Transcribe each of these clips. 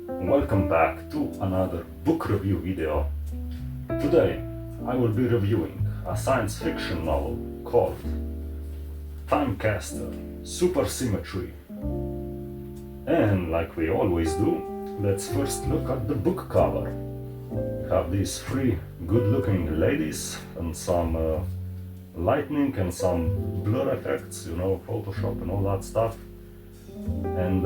Welcome back to another book review video. Today I will be reviewing a science fiction novel called Timecaster, Supersymmetry. And like we always do, let's first look at the book cover. We have these three good-looking ladies and some lightning and some blur effects, you know, Photoshop and all that stuff. And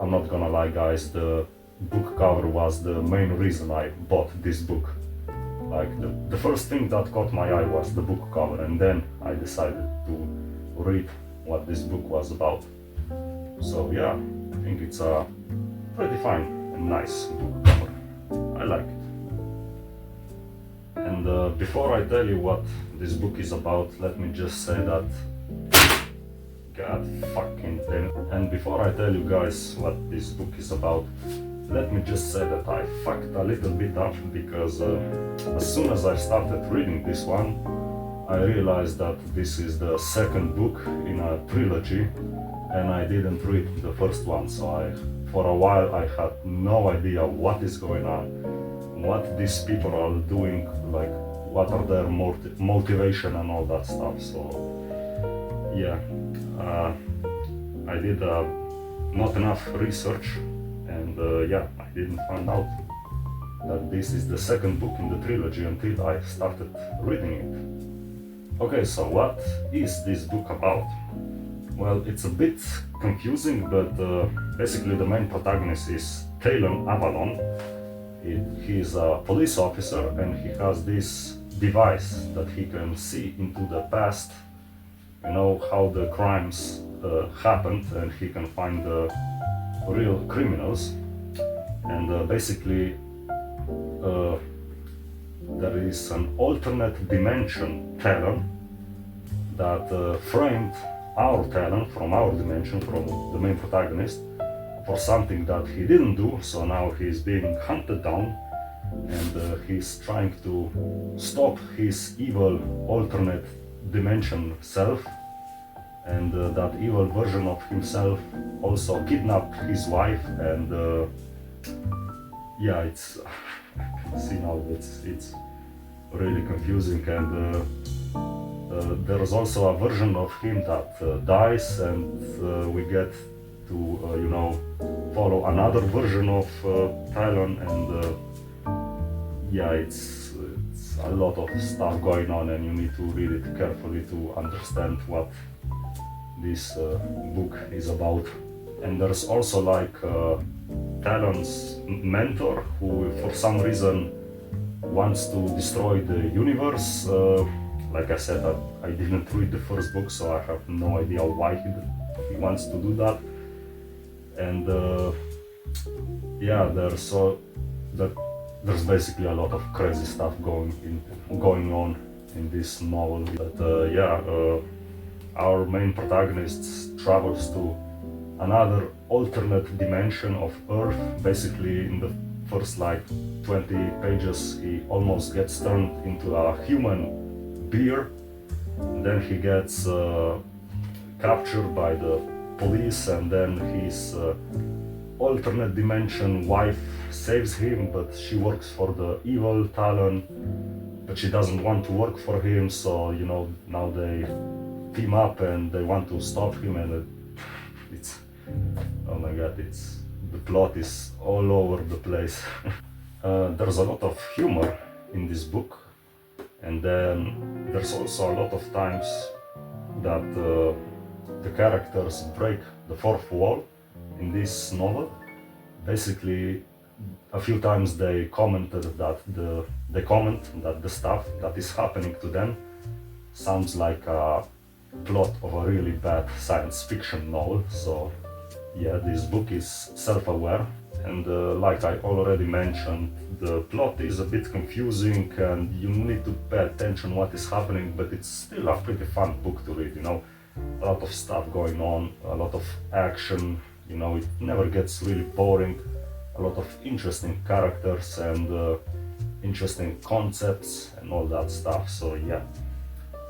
I'm not gonna lie guys, the book cover was the main reason I bought this book. Like the first thing that caught my eye was the book cover, and then I decided to read what this book was about. So yeah, I think it's a pretty fine and nice book cover. I like it. And before I tell you what this book is about, let me just say that God fucking damn it. And before I tell you guys what this book is about, let me just say that I fucked a little bit up because as soon as I started reading this one, I realized that this is the second book in a trilogy and I didn't read the first one, so for a while I had no idea what is going on, what these people are doing, like what are their motivation and all that stuff. So yeah, I did not enough research, and yeah, I didn't find out that this is the second book in the trilogy until I started reading it. Okay, so what is this book about? Well, it's a bit confusing, but basically the main protagonist is Talon Avalon. He is a police officer and he has this device that he can see into the past, you know, how the crimes happened, and he can find the real criminals. And basically there is an alternate dimension Talon that framed our Talon from our dimension, from the main protagonist, for something that he didn't do. So now he's being hunted down, and he's trying to stop his evil alternate dimension self. And that evil version of himself also kidnapped his wife, and yeah, it's see now it's really confusing. And there's also a version of him that dies, and we get to you know, follow another version of Talon, and yeah, it's a lot of stuff going on, and you need to read it carefully to understand what this book is about. And there's also like Talon's mentor, who for some reason wants to destroy the universe. Like I said, I didn't read the first book, so I have no idea why he wants to do that. And yeah, there's basically a lot of crazy stuff going on in this novel. But yeah, our main protagonist travels to another alternate dimension of Earth. Basically, in the first like 20 pages, he almost gets turned into a human bear. Then he gets captured by the police, and then his alternate dimension wife saves him, but she works for the evil Talon, but she doesn't want to work for him. So you know, now they team up and they want to stop him, and it's, oh my god, the plot is all over the place. There's a lot of humor in this book, and then there's also a lot of times that the characters break the fourth wall in this novel. Basically, a few times they comment that the stuff that is happening to them sounds like a plot of a really bad science fiction novel. So yeah, this book is self-aware, and like I already mentioned, the plot is a bit confusing and you need to pay attention what is happening, but it's still a pretty fun book to read, you know. A lot of stuff going on, a lot of action, you know, it never gets really boring. A lot of interesting characters and interesting concepts and all that stuff. So yeah,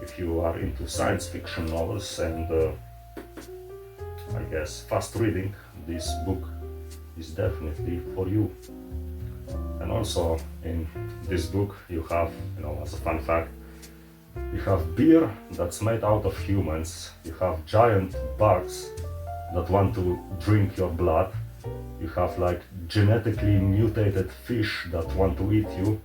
if you are into science fiction novels and guess, fast reading, this book is definitely for you. And also in this book you have, as a fun fact, you have beer that's made out of humans, you have giant bugs that want to drink your blood, you have like genetically mutated fish that want to eat you,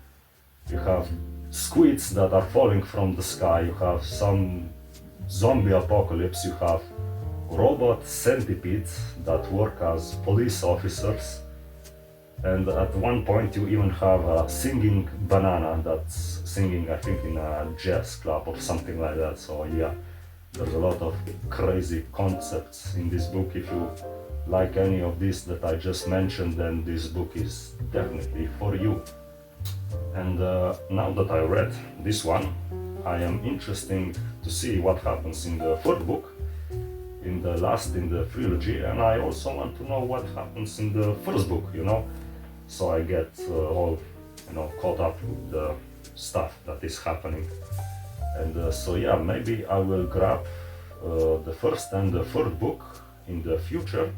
you have squids that are falling from the sky, you have some zombie apocalypse, you have robot centipedes that work as police officers, and at one point you even have a singing banana that's singing, I think, in a jazz club or something like that. So yeah, there's a lot of crazy concepts in this book. If you like any of these that I just mentioned, then this book is definitely for you. And now that I read this one, I am interested to see what happens in the fourth book, in the trilogy, and I also want to know what happens in the first book, so I get all caught up with the stuff that is happening. And so yeah, maybe I will grab the first and the third book in the future,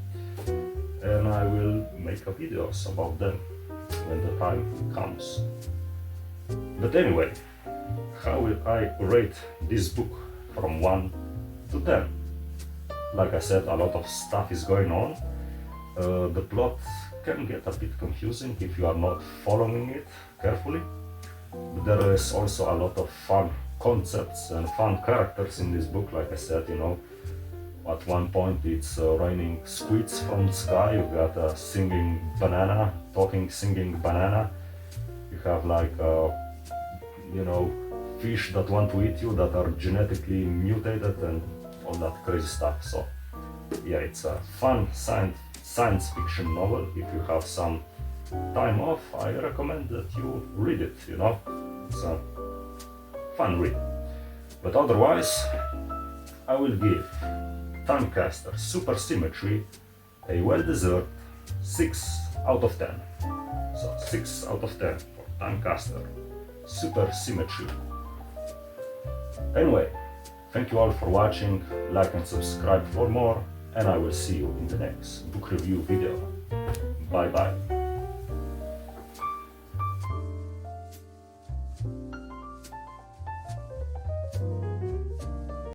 and I will make a videos about them when the time comes. But anyway, how will I rate this book from 1 to 10? Like I said, a lot of stuff is going on. The plot can get a bit confusing if you are not following it carefully. But there is also a lot of fun concepts and fun characters in this book. Like I said, at one point it's raining squids from the sky, you got a singing banana, singing banana. You have like, fish that want to eat you that are genetically mutated and all that crazy stuff. So yeah, it's a fun science fiction novel. If you have some time off, I recommend that you read it, It's a fun read. But otherwise, I will give Timecaster Supersymmetry a well-deserved 6 out of 10. So 6 out of 10 for Timecaster Supersymmetry. Anyway, thank you all for watching, like and subscribe for more, and I will see you in the next book review video. Bye bye.